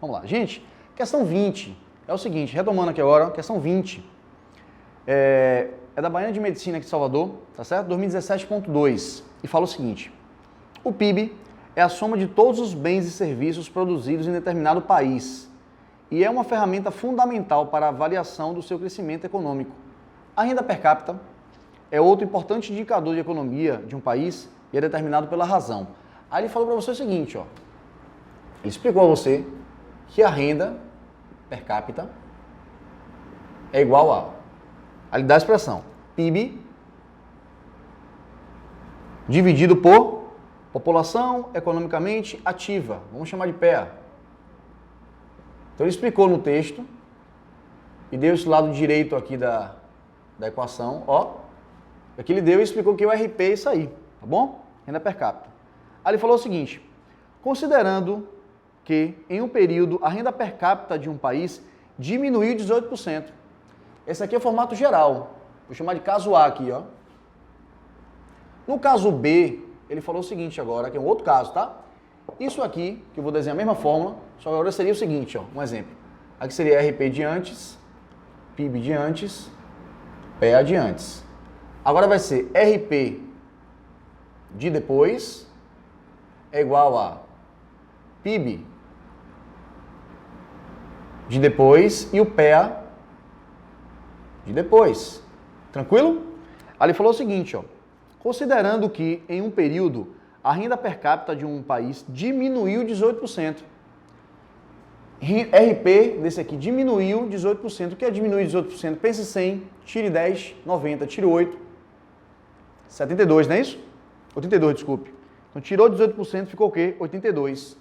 Vamos lá. Gente, questão 20 é o seguinte, retomando aqui agora, questão 20. É da Baiana de Medicina aqui de Salvador, tá certo? 2017.2. E fala o seguinte: o PIB é a soma de todos os bens e serviços produzidos em determinado país e é uma ferramenta fundamental para a avaliação do seu crescimento econômico. A renda per capita é outro importante indicador de economia de um país e é determinado pela razão. Aí ele falou para você o seguinte, ó. Ele explicou a você que a renda per capita é igual a... Aí ele dá a expressão PIB dividido por população economicamente ativa. Vamos chamar de PEA. Então ele explicou no texto e deu esse lado direito aqui da equação, ó. Aqui ele deu e explicou que o RP é isso aí, tá bom? Renda per capita. Aí ele falou o seguinte: considerando que em um período a renda per capita de um país diminuiu 18%. Esse aqui é o formato geral. Vou chamar de caso A aqui, ó. No caso B, ele falou o seguinte agora, que é um outro caso, tá? Isso aqui, que eu vou desenhar a mesma fórmula, só que agora seria o seguinte, ó, um exemplo. Aqui seria RP de antes, PIB de antes, PEA de antes. Agora vai ser RP de depois é igual a PIB de depois e o PEA de depois. Tranquilo? Aí ele falou o seguinte, ó. Considerando que em um período a renda per capita de um país diminuiu 18%. RP desse aqui diminuiu 18%. O que é diminuir 18%? Pense 100, tire 10, 90, tire 8, 72, não é isso? 82, desculpe. Então tirou 18%, ficou o quê? 82.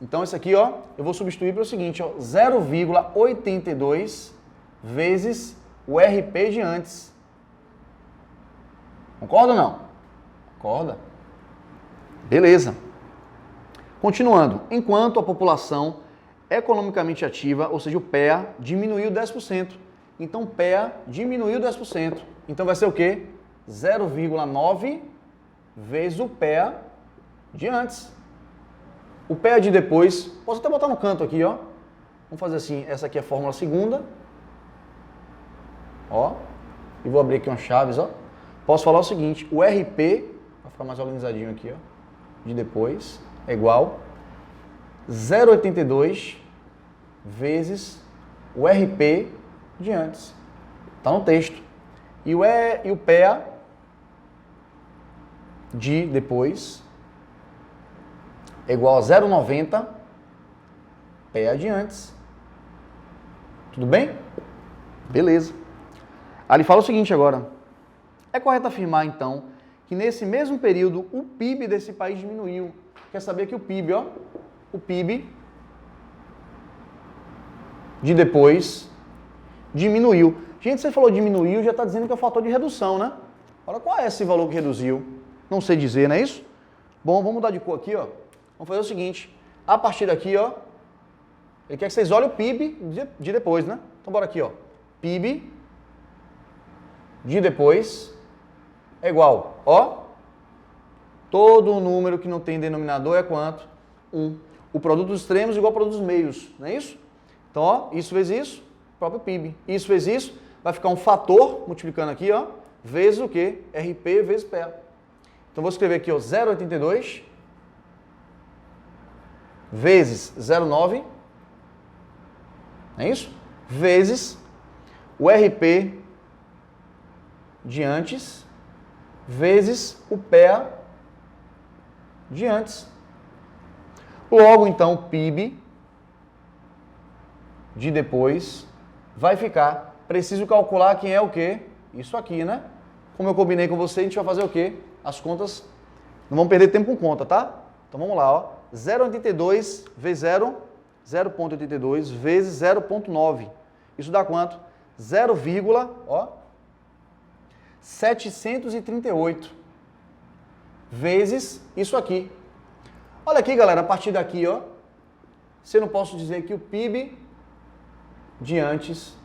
Então esse aqui, ó, eu vou substituir pelo seguinte, ó, 0,82 vezes o RP de antes. Concorda ou não? Concorda? Beleza. Continuando. Enquanto a população economicamente ativa, ou seja, o PEA, diminuiu 10%. Então, PEA diminuiu 10%. Então, vai ser o quê? 0,9 vezes o PEA de antes. O PEA de depois, posso até botar no canto aqui, ó. Vamos fazer assim, essa aqui é a fórmula segunda. Ó. E vou abrir aqui umas chaves, ó. Posso falar o seguinte, o RP, para ficar mais organizadinho aqui, ó, de depois, é igual 0,82 vezes o RP de antes. Está no texto. E o PEA de depois é igual a 0,90 PEA de antes. Tudo bem? Beleza. Aí ele fala o seguinte agora. É correto afirmar, então, que nesse mesmo período o PIB desse país diminuiu. Quer saber que o PIB, ó, o PIB de depois diminuiu. Gente, você falou diminuiu, já está dizendo que é o fator de redução, né? Olha qual é esse valor que reduziu. Não sei dizer, não é isso? Bom, vamos mudar de cor aqui, ó. Vamos fazer o seguinte. A partir daqui, ó, ele quer que vocês olhem o PIB de depois, né? Então, bora aqui, ó. PIB de depois é igual, ó, todo número que não tem denominador é quanto? 1. O produto dos extremos igual ao produto dos meios, não é isso? Então, ó, isso vezes isso, próprio PIB. Isso vezes isso, vai ficar um fator, multiplicando aqui, ó, vezes o quê? RP vezes PEA. Então, vou escrever aqui, ó, 0,82 vezes 0,9, não é isso? Vezes o RP de antes, vezes o PEA de antes. Logo, então, o PIB de depois vai ficar. Preciso calcular quem é o quê? Isso aqui, né? Como eu combinei com você, a gente vai fazer o quê? As contas, não vamos perder tempo com conta, tá? Então, vamos lá, ó. 0,82 vezes 0,82 vezes 0,9. Isso dá quanto? 0,738 vezes isso aqui. Olha aqui, galera, a partir daqui, ó, se eu não posso dizer que o PIB de antes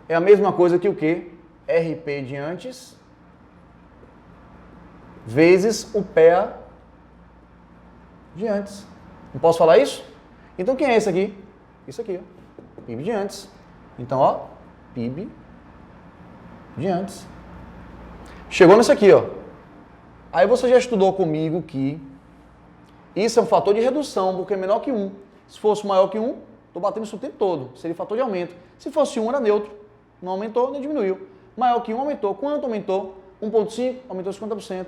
é a mesma coisa que o quê? RP de antes vezes o PEA de antes. Não posso falar isso? Então quem é esse aqui? Isso aqui, ó. PIB de antes. Então, ó, PIB de antes. Chegou nisso aqui, ó. Aí você já estudou comigo que isso é um fator de redução, porque é menor que 1. Se fosse maior que 1, estou batendo isso o tempo todo. Seria fator de aumento. Se fosse 1, era neutro. Não aumentou, nem diminuiu. Maior que 1, aumentou. Quanto aumentou? 1,5, aumentou 50%.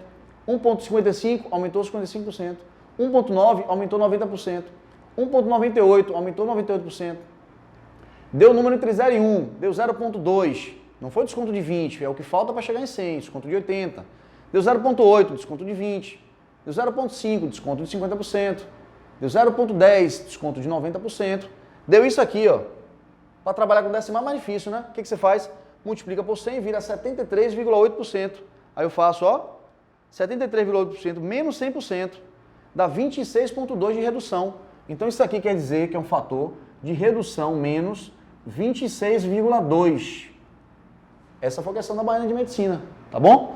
1,55, aumentou 55%. 1,9, aumentou 90%. 1,98, aumentou 98%. Deu número entre 0 e 1, deu 0,2. Não foi desconto de 20, é o que falta para chegar em 100, desconto de 80. Deu 0,8, desconto de 20. Deu 0,5, desconto de 50%. Deu 0,10, desconto de 90%. Deu isso aqui, ó. Para trabalhar com decimal é mais difícil, né? O que você faz? Multiplica por 100 e vira 73,8%. Aí eu faço, ó, 73,8% menos 100%, dá 26,2% de redução. Então isso aqui quer dizer que é um fator de redução menos 26,2%. Essa foi a questão da Baiana de Medicina, tá bom?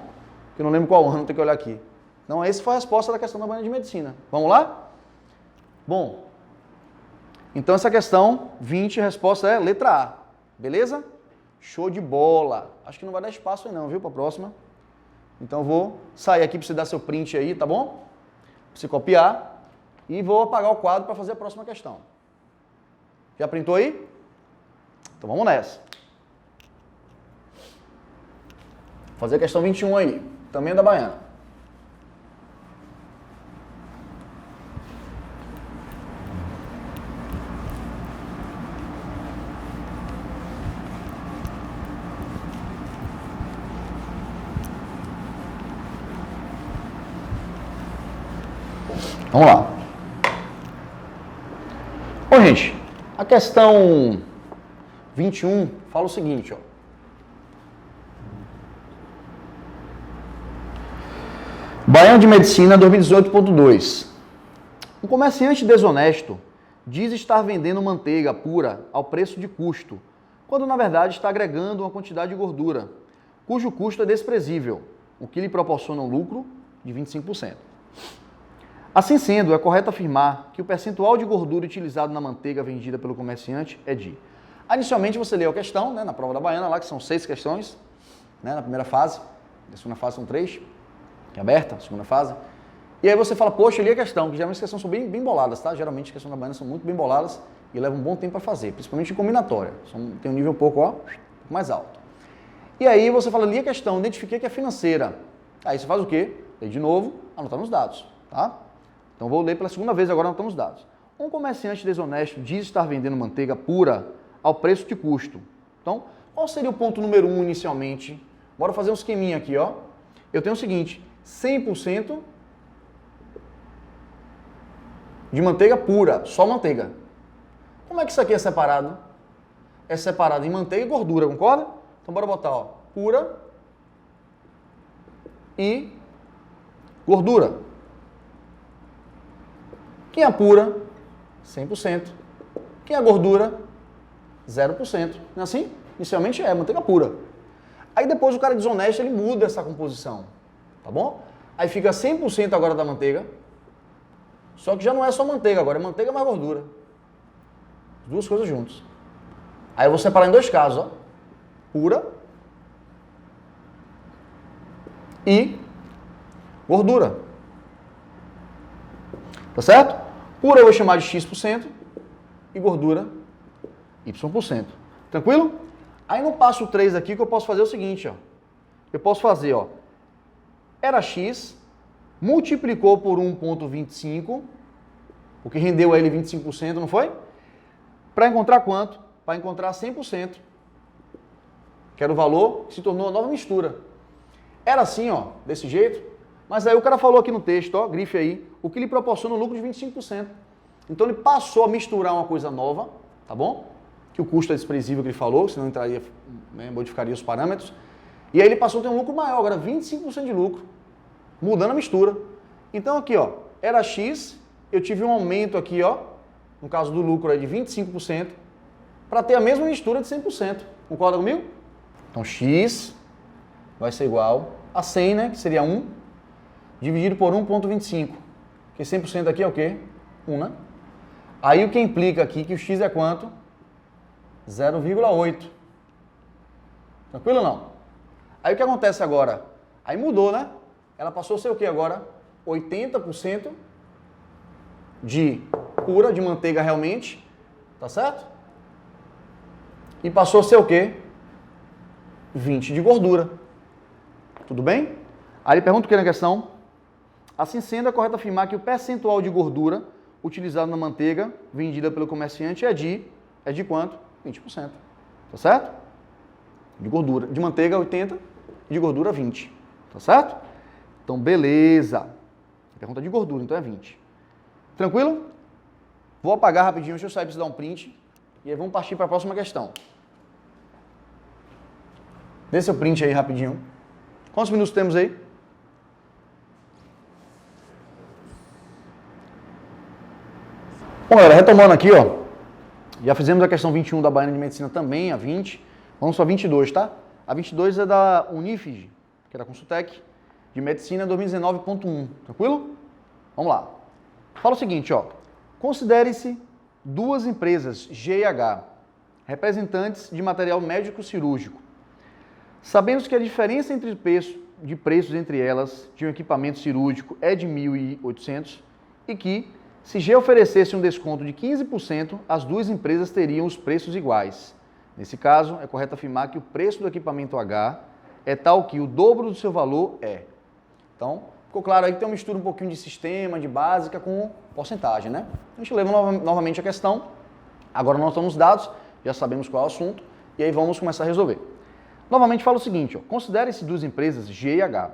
Que eu não lembro qual ano, tem que olhar aqui. Então essa foi a resposta da questão da Baiana de Medicina. Vamos lá? Bom, então essa questão 20, a resposta é letra A. Beleza? Show de bola. Acho que não vai dar espaço aí não, viu, para a próxima. Então eu vou sair aqui para você dar seu print aí, tá bom? Para você copiar. E vou apagar o quadro para fazer a próxima questão. Já printou aí? Então vamos nessa. Vou fazer a questão 21 aí. Também é da Baiana. Vamos lá. Bom, gente, a questão 21 fala o seguinte, ó. Baiana de Medicina 2018.2. Um comerciante desonesto diz estar vendendo manteiga pura ao preço de custo, quando na verdade está agregando uma quantidade de gordura, cujo custo é desprezível, o que lhe proporciona um lucro de 25%. Assim sendo, é correto afirmar que o percentual de gordura utilizado na manteiga vendida pelo comerciante é de... Inicialmente você leu a questão, né, na prova da Baiana, lá que são 6 questões, né, na primeira fase, na segunda fase são 3, que é aberta, segunda fase. E aí você fala, poxa, eu li a questão, que geralmente as questões são bem boladas, tá? Geralmente as questões da Baiana são muito bem boladas e levam um bom tempo para fazer, principalmente em combinatória. Tem um nível um pouco, ó, mais alto. E aí você fala, li a questão, identifiquei que é financeira. Aí você faz o quê? Lê de novo, anotando os dados, tá? Então vou ler pela segunda vez, agora anotando os dados. Um comerciante desonesto diz estar vendendo manteiga pura ao preço de custo. Então, qual seria o ponto número 1 inicialmente? Bora fazer um esqueminha aqui, ó. Eu tenho o seguinte, 100% de manteiga pura, só manteiga. Como é que isso aqui é separado? É separado em manteiga e gordura, concorda? Então bora botar, ó, pura e gordura. Quem é pura? 100%. Quem é gordura? 0%. Não é assim? Inicialmente é manteiga pura. Aí depois o cara desonesto, ele muda essa composição. Tá bom? Aí fica 100% agora da manteiga. Só que já não é só manteiga agora, é manteiga mais gordura. As duas coisas juntas. Aí eu vou separar em 2 casos, ó. Pura e gordura. Tá certo? Pura eu vou chamar de X% e gordura Y%. Tranquilo? Aí no passo 3 aqui que eu posso fazer o seguinte, ó. Eu posso fazer, ó. Era X, multiplicou por 1,25, o que rendeu a ele 25%, não foi? Para encontrar quanto? Para encontrar 100%, que era o valor que se tornou uma nova mistura. Era assim, ó, desse jeito, mas aí o cara falou aqui no texto, ó, grife aí, o que lhe proporciona um lucro de 25%. Então ele passou a misturar uma coisa nova, tá bom? Que o custo é desprezível que ele falou, senão entraria, né, modificaria os parâmetros. E aí ele passou a ter um lucro maior, agora 25% de lucro, mudando a mistura. Então aqui, ó, era X, eu tive um aumento aqui, ó, no caso do lucro é de 25%, para ter a mesma mistura de 100%. Concorda comigo? Então X vai ser igual a 100, né, que seria 1, dividido por 1,25, porque 100% aqui é o quê? 1, né? Aí o que implica aqui que o x é quanto? 0,8. Tranquilo ou não? Aí o que acontece agora? Aí mudou, né? Ela passou a ser o que agora? 80% de pura, de manteiga realmente, tá certo? E passou a ser o quê? 20 de gordura. Tudo bem? Aí ele pergunta o que na questão? Assim sendo, é correto afirmar que o percentual de gordura utilizado na manteiga vendida pelo comerciante é de quanto? 20%. Tá certo? De gordura. De manteiga 80, de gordura 20. Tá certo? Então, beleza. Pergunta de gordura, então é 20. Tranquilo? Vou apagar rapidinho, deixa eu sair para você dar um print. E aí vamos partir para a próxima questão. Dê seu print aí rapidinho. Quantos minutos temos aí? Bom, galera, retomando aqui, ó. Já fizemos a questão 21 da Baiana de Medicina também, a 20. Vamos para a 22, tá? A 22 é da Unifig, que é da Consultec, de Medicina 2019.1. Tranquilo? Vamos lá. Fala o seguinte, ó. Considere-se duas empresas, G e H, representantes de material médico cirúrgico. Sabendo que a diferença de preços entre elas de um equipamento cirúrgico é de 1.800 e que, se G oferecesse um desconto de 15%, as duas empresas teriam os preços iguais. Nesse caso, é correto afirmar que o preço do equipamento H é tal que o dobro do seu valor é. Então, ficou claro aí que tem uma mistura um pouquinho de sistema, de básica com porcentagem, né? A gente leva novamente a questão. Agora nós estamos dados, já sabemos qual é o assunto, e aí vamos começar a resolver. Novamente fala o seguinte, ó, considere-se duas empresas, G e H,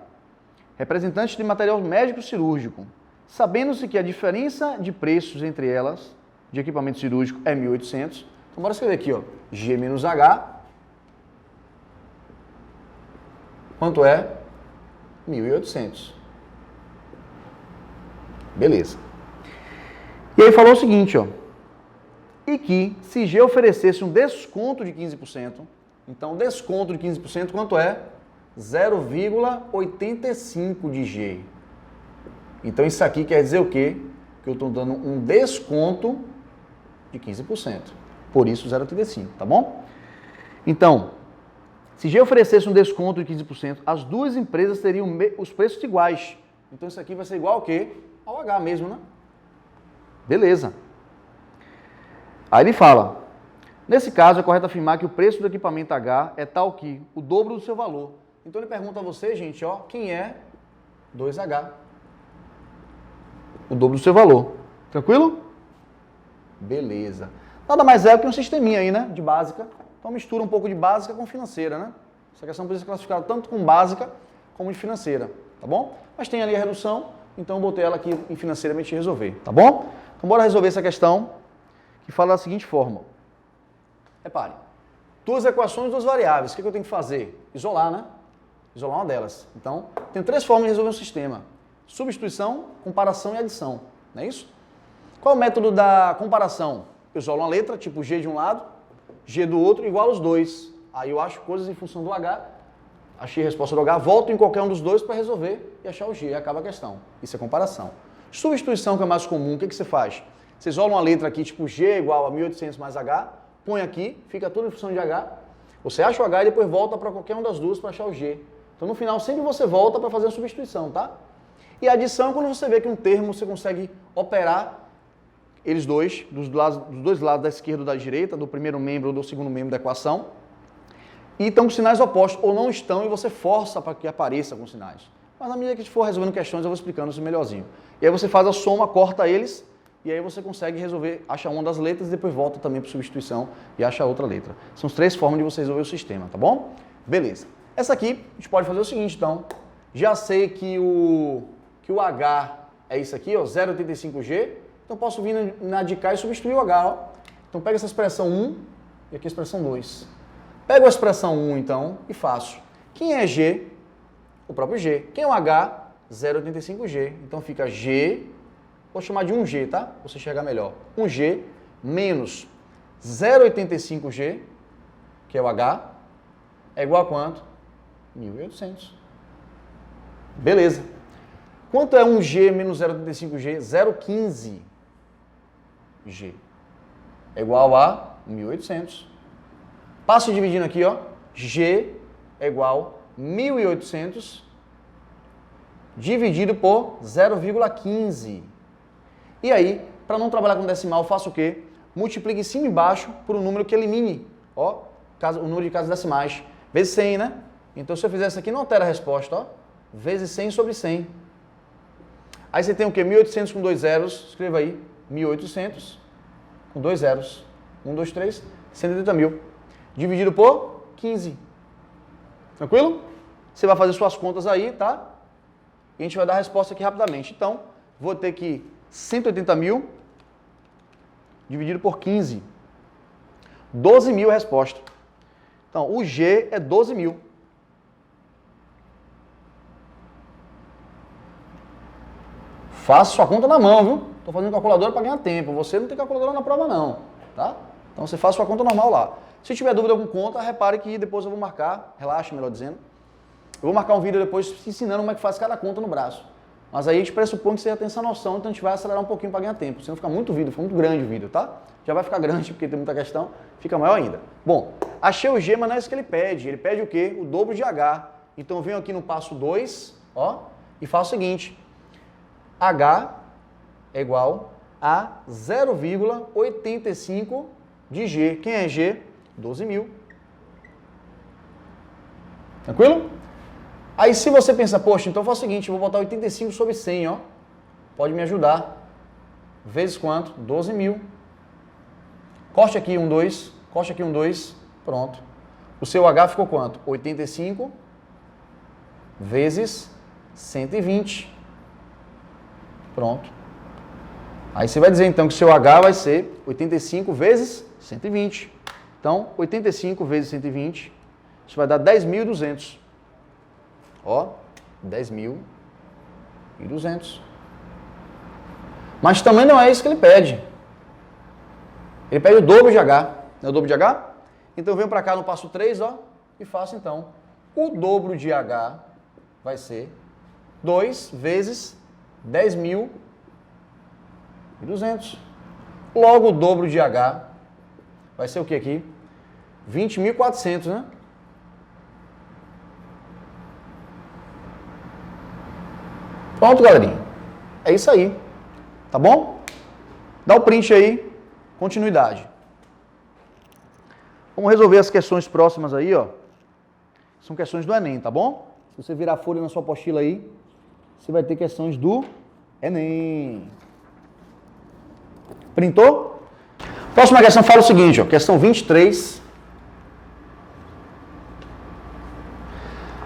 representantes de material médico cirúrgico, sabendo-se que a diferença de preços entre elas, de equipamento cirúrgico, é 1.800. Então, bora escrever aqui, ó, G menos H, quanto é? 1.800. Beleza. E aí falou o seguinte, ó, e que se G oferecesse um desconto de 15%, então desconto de 15%, quanto é? 0,85 de G. Então isso aqui quer dizer o quê? Que eu estou dando um desconto de 15%. Por isso 0,85, tá bom? Então, se G oferecesse um desconto de 15%, as duas empresas teriam os preços iguais. Então isso aqui vai ser igual ao quê? Ao H mesmo, né? Beleza. Aí ele fala, nesse caso é correto afirmar que o preço do equipamento H é tal que o dobro do seu valor. Então ele pergunta a você, gente, ó, quem é 2H? O dobro do seu valor. Tranquilo? Beleza. Nada mais é que um sisteminha aí, né? De básica. Então mistura um pouco de básica com financeira, né? Essa questão precisa ser classificada tanto com básica como de financeira, tá bom? Mas tem ali a redução, então eu botei ela aqui em financeiramente resolver, tá bom? Então bora resolver essa questão que fala da seguinte forma. Repare, duas equações, duas variáveis. O que eu tenho que fazer? Isolar, né? Isolar uma delas. Então, tem três formas de resolver um sistema. Substituição, comparação e adição. Não é isso? Qual é o método da comparação? Eu isolo uma letra, tipo G de um lado, G do outro, igual aos dois. Aí eu acho coisas em função do H, achei a resposta do H, volto em qualquer um dos dois para resolver e achar o G, acaba a questão. Isso é comparação. Substituição, que é mais comum, o que você faz? Você isola uma letra aqui, tipo G igual a 1.800 mais H, põe aqui, fica tudo em função de H, você acha o H e depois volta para qualquer uma das duas para achar o G. Então no final sempre você volta para fazer a substituição, tá? E a adição é quando você vê que um termo você consegue operar eles dois, dos dois lados da esquerda ou da direita, do primeiro membro ou do segundo membro da equação, e estão com sinais opostos, ou não estão, e você força para que apareça com sinais. Mas na medida que a gente for resolvendo questões, eu vou explicando isso melhorzinho. E aí você faz a soma, corta eles, e aí você consegue resolver, acha uma das letras e depois volta também para substituição e acha outra letra. São as três formas de você resolver o sistema, tá bom? Beleza. Essa aqui, a gente pode fazer o seguinte, então. Já sei que o H é isso aqui, ó, 0,85G. Então posso vir na de cá e substituir o H, ó. Então pega essa expressão 1 e aqui a expressão 2. Pego a expressão 1, então, e faço. Quem é G? O próprio G. Quem é o H? 0,85G. Então fica G, vou chamar de 1G, tá? Pra você enxergar melhor. 1G menos 0,85G, que é o H, é igual a quanto? 1.800. Beleza. Quanto é 1G menos 0,85G? 0,15. G é igual a 1.800. Passo dividindo aqui, ó. G é igual a 1.800 dividido por 0,15. E aí, para não trabalhar com decimal, faço o quê? Multiplique em cima e embaixo por um número que elimine, ó, o número de casas decimais. Vezes 100, né? Então, se eu fizer isso aqui, não altera a resposta, ó. Vezes 100 sobre 100. Aí você tem o quê? 1.800 com 2 zeros. Escreva aí. 1.800 com 2 zeros. 1, 2, 3. 180.000. Dividido por 15. Tranquilo? Você vai fazer suas contas aí, tá? E a gente vai dar a resposta aqui rapidamente. Então, vou ter que 180.000 dividido por 15. 12.000 a resposta. Então, o G é 12.000. Faça sua conta na mão, viu? Estou fazendo calculadora para ganhar tempo. Você não tem calculadora na prova, não. Tá? Então, você faz sua conta normal lá. Se tiver dúvida com conta, repare que depois eu vou marcar, relaxa, melhor dizendo. Eu vou marcar um vídeo depois ensinando como é que faz cada conta no braço. Mas aí a gente pressupõe que você já tem essa noção, então a gente vai acelerar um pouquinho para ganhar tempo. Senão fica muito vídeo, fica muito grande o vídeo, tá? Já vai ficar grande porque tem muita questão, fica maior ainda. Bom, achei o G, mas não é isso que ele pede. Ele pede o quê? O dobro de H. Então eu venho aqui no passo 2, ó, e faço o seguinte. H é igual a 0,85 de G. Quem é G? 12.000. Tranquilo? Aí se você pensa, poxa, então eu faço o seguinte, eu vou botar 85 sobre 100, ó. Pode me ajudar. Vezes quanto? 12.000. Corte aqui um 2, corte aqui um 2, pronto. O seu H ficou quanto? 85 vezes 120. Pronto. Aí você vai dizer então que o seu H vai ser 85 vezes 120. Então, 85 vezes 120, isso vai dar 10.200. Ó, 10.200. Mas também não é isso que ele pede. Ele pede o dobro de H. Não é o dobro de H? Então eu venho para cá no passo 3, ó, e faço então. O dobro de H vai ser 2 vezes 10.200. Logo o dobro de H vai ser o que aqui? 20.400, né? Pronto, galerinha. É isso aí. Tá bom? Dá o print aí. Continuidade. Vamos resolver as questões próximas aí, ó. São questões do Enem, tá bom? Se você virar a folha na sua apostila aí, você vai ter questões do Enem. Printou? Próxima questão fala o seguinte, ó. Questão 23.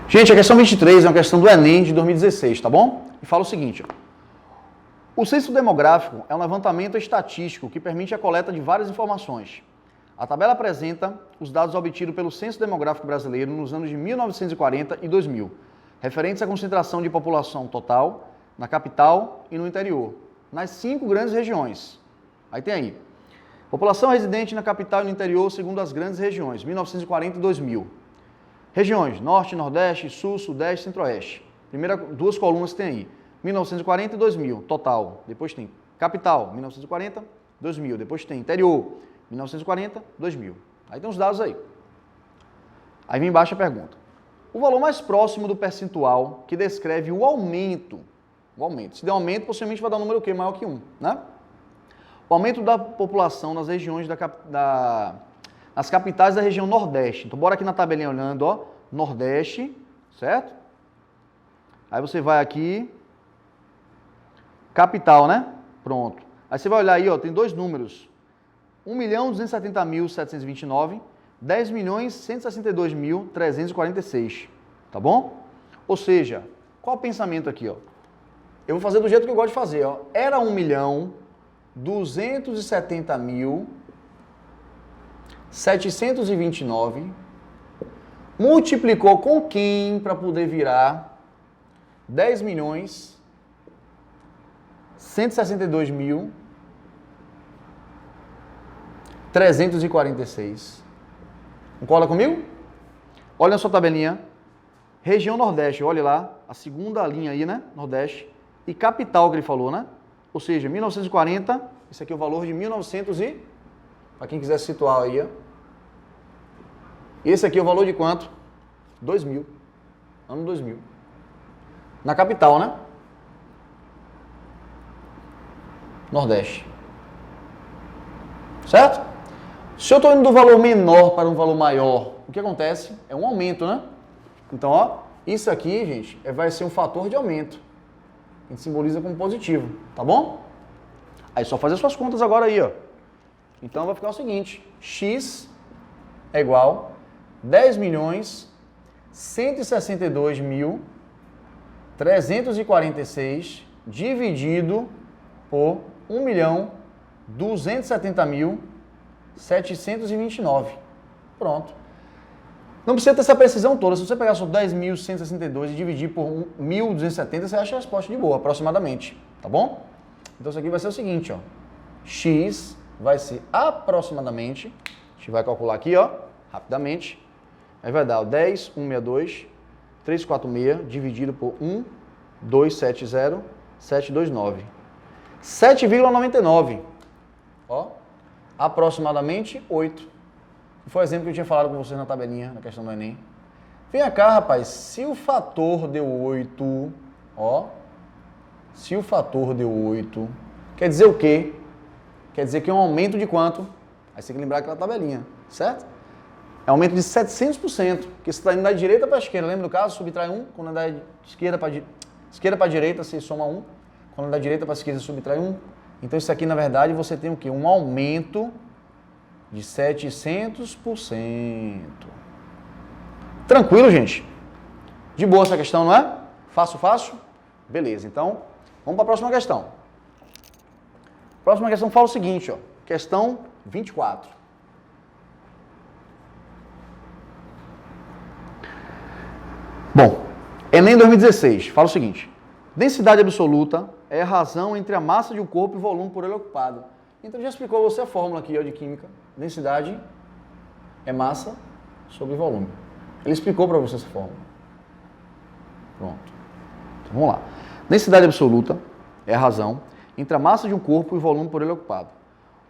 Gente, a questão 23 é uma questão do Enem de 2016, tá bom? E fala o seguinte, ó. O censo demográfico é um levantamento estatístico que permite a coleta de várias informações. A tabela apresenta os dados obtidos pelo Censo Demográfico Brasileiro nos anos de 1940 e 2000, referentes à concentração de população total na capital e no interior, nas 5 grandes regiões. Aí tem aí. População residente na capital e no interior segundo as grandes regiões, 1940 e 2000. Regiões, Norte, Nordeste, Sul, Sudeste, Centro-Oeste. Primeira 2 colunas tem aí. 1940 e 2000, total. Depois tem capital, 1940, 2000. Depois tem interior, 1940, 2000. Aí tem os dados aí. Aí vem embaixo a pergunta. O valor mais próximo do percentual que descreve o aumento. Se der aumento, possivelmente vai dar um número o quê? Maior que 1, né? O aumento da população nas regiões nas capitais da região Nordeste. Então, bora aqui na tabelinha olhando, ó. Nordeste, certo? Aí você vai aqui... Capital, né? Pronto. Aí você vai olhar aí, ó, tem 2 números. 1.270.729, 10.162.346. Tá bom? Ou seja, qual o pensamento aqui, ó? Eu vou fazer do jeito que eu gosto de fazer, ó. Era 1.270.729. Multiplicou com quem para poder virar 10.162.346. Concorda comigo? Olha na sua tabelinha. Região Nordeste, olha lá. A segunda linha aí, né? Nordeste. E capital que ele falou, né? Ou seja, 1940, esse aqui é o valor de 1900 e... Para quem quiser situar aí, ó. Esse aqui é o valor de quanto? 2000. Ano 2000. Na capital, né? Nordeste. Certo? Se eu estou indo do valor menor para um valor maior, o que acontece? É um aumento, né? Então, ó, isso aqui, gente, vai ser um fator de aumento. A gente simboliza como positivo, tá bom? Aí só fazer suas contas agora aí, ó. Então vai ficar o seguinte, x é igual a 10.162.346 dividido por 1.270.729. Pronto. Não precisa ter essa precisão toda. Se você pegar só 10.162 e dividir por 1.270, você acha a resposta de boa, aproximadamente. Tá bom? Então isso aqui vai ser o seguinte, ó. X vai ser aproximadamente, a gente vai calcular aqui, ó, rapidamente. Aí vai dar o 10.162.346 dividido por 1.270.729. 7,99. Ó, aproximadamente 8. Foi o exemplo que eu tinha falado com vocês na tabelinha, na questão do Enem. Vem cá, rapaz, se o fator deu 8, ó, se o fator deu 8, quer dizer o quê? Quer dizer que é um aumento de quanto? Aí você tem que lembrar aquela tabelinha, certo? É um aumento de 700%, porque você está indo da direita para a esquerda. Lembra do caso? Subtrai 1, quando é da esquerda para a direita, você soma 1. Quando é da direita para a esquerda, você subtrai 1. Então isso aqui, na verdade, você tem o quê? Um aumento de 700%. Tranquilo, gente? De boa essa questão, não é? Fácil, fácil? Beleza, então vamos para a próxima questão. A próxima questão fala o seguinte, ó. Questão 24. Bom, Enem 2016 fala o seguinte. Densidade absoluta é a razão entre a massa de um corpo e o volume por ele ocupado. Então já explicou você a fórmula aqui, ó, de química. Densidade é massa sobre volume. Ele explicou para você essa fórmula. Pronto. Então, vamos lá. Densidade absoluta é a razão entre a massa de um corpo e o volume por ele ocupado.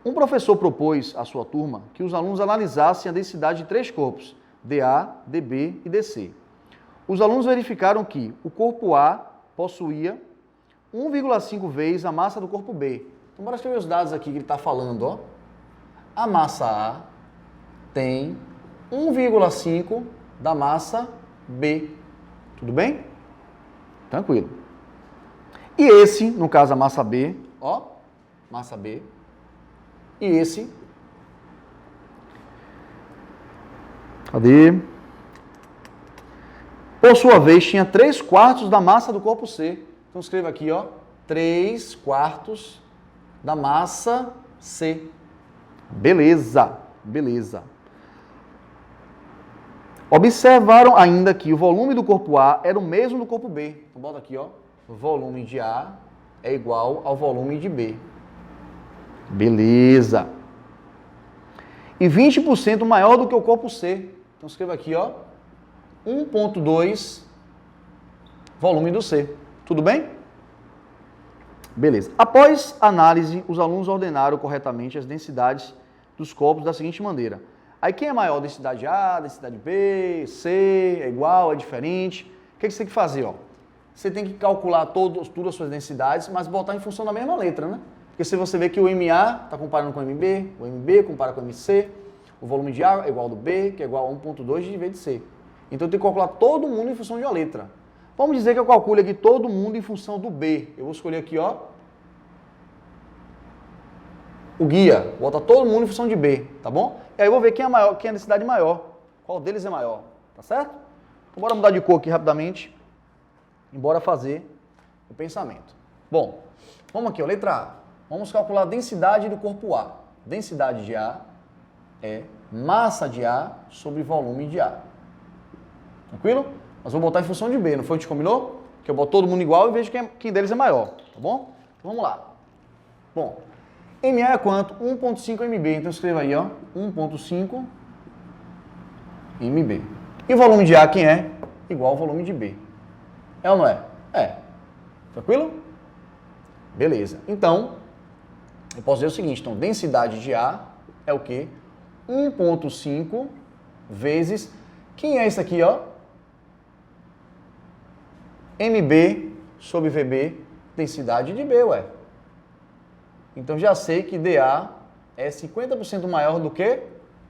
Um professor propôs à sua turma que os alunos analisassem a densidade de 3 corpos, dA, dB e dC. Os alunos verificaram que o corpo A possuía 1,5 vezes a massa do corpo B. Então, bora escrever os dados aqui que ele está falando, ó. A massa A tem 1,5 da massa B. Tudo bem? Tranquilo. E esse, no caso a massa B, ó, massa B. E esse, cadê? Por sua vez, tinha 3/4 da massa do corpo C. Então escreva aqui, ó, 3/4 da massa C. Beleza, beleza. Observaram ainda que o volume do corpo A era o mesmo do corpo B. Então bota aqui, ó, o volume de A é igual ao volume de B. Beleza. E 20% maior do que o corpo C. Então escreva aqui, ó, 1,2 volume do C. Tudo bem? Beleza. Após análise, os alunos ordenaram corretamente as densidades dos corpos da seguinte maneira. Aí quem é maior? Densidade A, densidade B, C, é igual, é diferente. O que você tem que fazer? Ó? Você tem que calcular todas as suas densidades, mas botar em função da mesma letra, né? Porque se você vê que o MA está comparando com o MB, o MB compara com o MC, o volume de A é igual ao do B, que é igual a 1,2 dividido de C. Então eu tenho que calcular todo mundo em função de uma letra. Vamos dizer que eu calcule aqui todo mundo em função do B. Eu vou escolher aqui, ó, o guia. Vou botar todo mundo em função de B, tá bom? E aí eu vou ver quem é maior, quem é a densidade maior. Qual deles é maior, tá certo? Então bora mudar de cor aqui rapidamente. E bora fazer o pensamento. Bom, vamos aqui, ó, letra A. Vamos calcular a densidade do corpo A. Densidade de A é massa de A sobre volume de A. Tranquilo? Mas vou botar em função de B, não foi o que a gente combinou? Que eu boto todo mundo igual e vejo quem deles é maior, tá bom? Então vamos lá. Bom, MA é quanto? 1,5 MB. Então escreva aí, ó, 1,5 MB. E o volume de A quem é? Igual ao volume de B. É ou não é? É. Tranquilo? Beleza. Então, eu posso dizer o seguinte, então, densidade de A é o quê? 1,5 vezes, quem é isso aqui, ó? MB sobre VB, densidade de B, ué. Então, já sei que DA é 50% maior do que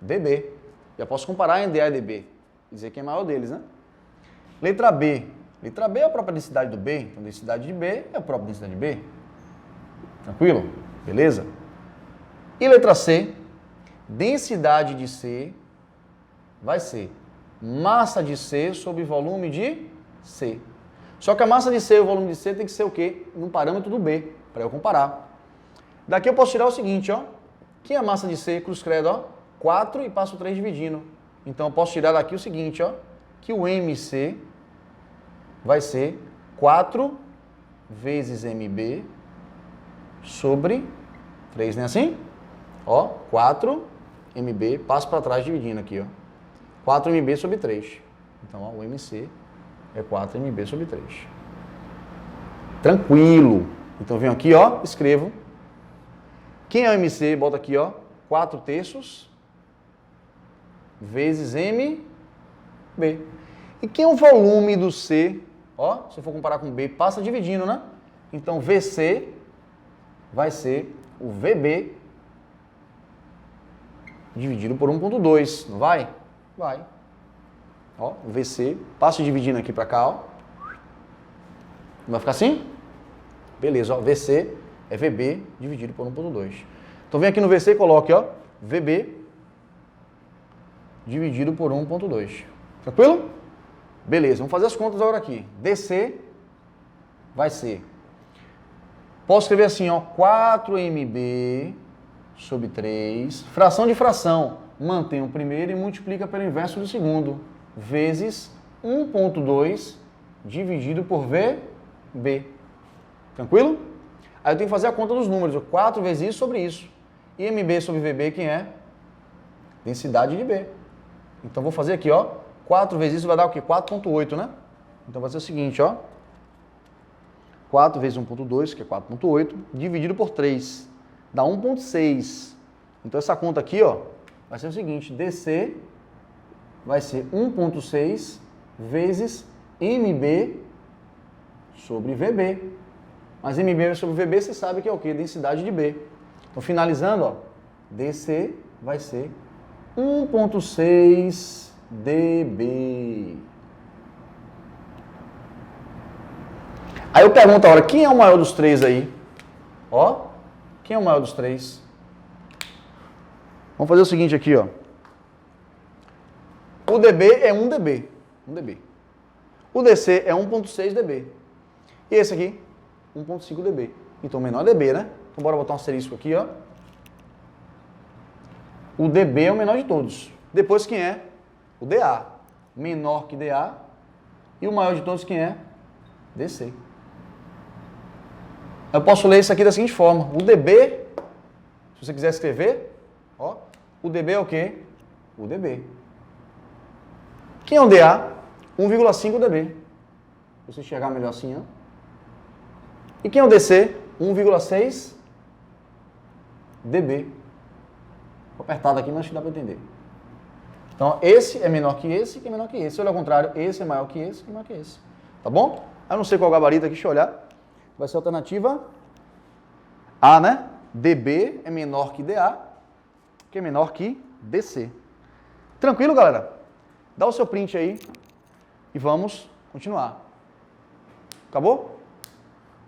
DB. Já posso comparar em DA e DB, dizer que é maior deles, né? Letra B. Letra B é a própria densidade do B, então densidade de B é a própria densidade de B. Tranquilo? Beleza? E letra C. Densidade de C vai ser massa de C sobre volume de C. Só que a massa de C e o volume de C tem que ser o quê? No parâmetro do B, para eu comparar. Daqui eu posso tirar o seguinte, ó. Que é a massa de C, cruz credo, ó. 4 e passo 3 dividindo. Então eu posso tirar daqui o seguinte, ó. Que o MC vai ser 4 vezes MB sobre 3, não é assim? Ó, 4 MB, passo para trás dividindo aqui, ó. 4 MB sobre 3. Então, ó, o MC é 4 MB sobre 3. Tranquilo. Então, venho aqui, ó, escrevo. Quem é o MC? Bota aqui, ó, 4 terços vezes MB. E quem é o volume do C? Ó, se eu for comparar com B, passa dividindo, né? Então, VC vai ser o VB dividido por 1,2, não vai? Vai. Ó, VC, passo dividindo aqui para cá, ó. Vai ficar assim? Beleza, ó, VC é VB dividido por 1,2. Então vem aqui no VC e coloque, ó, VB dividido por 1,2. Tranquilo? Beleza, vamos fazer as contas agora aqui. DC vai ser, posso escrever assim, ó, 4MB sobre 3, fração de fração, mantém o primeiro e multiplica pelo inverso do segundo, vezes 1,2 dividido por VB. Tranquilo? Aí eu tenho que fazer a conta dos números, 4 vezes isso sobre isso. E MB sobre VB, quem é? Densidade de B. Então vou fazer aqui, ó, 4 vezes isso vai dar o quê? 4,8, né? Então vai ser o seguinte, ó, 4 vezes 1,2, que é 4,8, dividido por 3. Dá 1,6. Então essa conta aqui, ó, vai ser o seguinte, DC vai ser 1,6 vezes MB sobre VB. Mas MB sobre VB você sabe que é o quê? Densidade de B. Então finalizando, ó, DC vai ser 1,6 dB. Aí eu pergunto agora, quem é o maior dos três aí? Ó, quem é o maior dos três? Vamos fazer o seguinte aqui, ó. O dB é 1 dB. 1 dB. O DC é 1,6 dB. E esse aqui, 1,5 dB. Então, menor dB, né? Então, bora botar um asterisco aqui, ó. O dB é o menor de todos. Depois, quem é? O DA. Menor que DA. E o maior de todos, quem é? DC. Eu posso ler isso aqui da seguinte forma. O dB, se você quiser escrever, ó, o dB é o quê? O dB. Quem é o DA? 1,5 dB. Você enxergar melhor assim, ó. E quem é o DC? 1,6 dB. Vou apertado aqui, mas acho que dá para entender. Então, esse é menor que esse, que é menor que esse. Olha ao contrário, esse é maior que esse, que é maior que esse. Tá bom? Eu não sei qual gabarito aqui, deixa eu olhar. Vai ser a alternativa A, né? DB é menor que DA, que é menor que DC. Tranquilo, galera? Dá o seu print aí e vamos continuar. Acabou?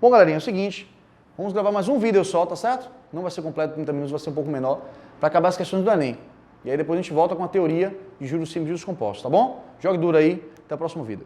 Bom, galerinha, é o seguinte. Vamos gravar mais um vídeo só, tá certo? Não vai ser completo, 30 minutos, vai ser um pouco menor, para acabar as questões do Enem. E aí depois a gente volta com a teoria de juros simples e juros compostos, tá bom? Jogue duro aí, até o próximo vídeo.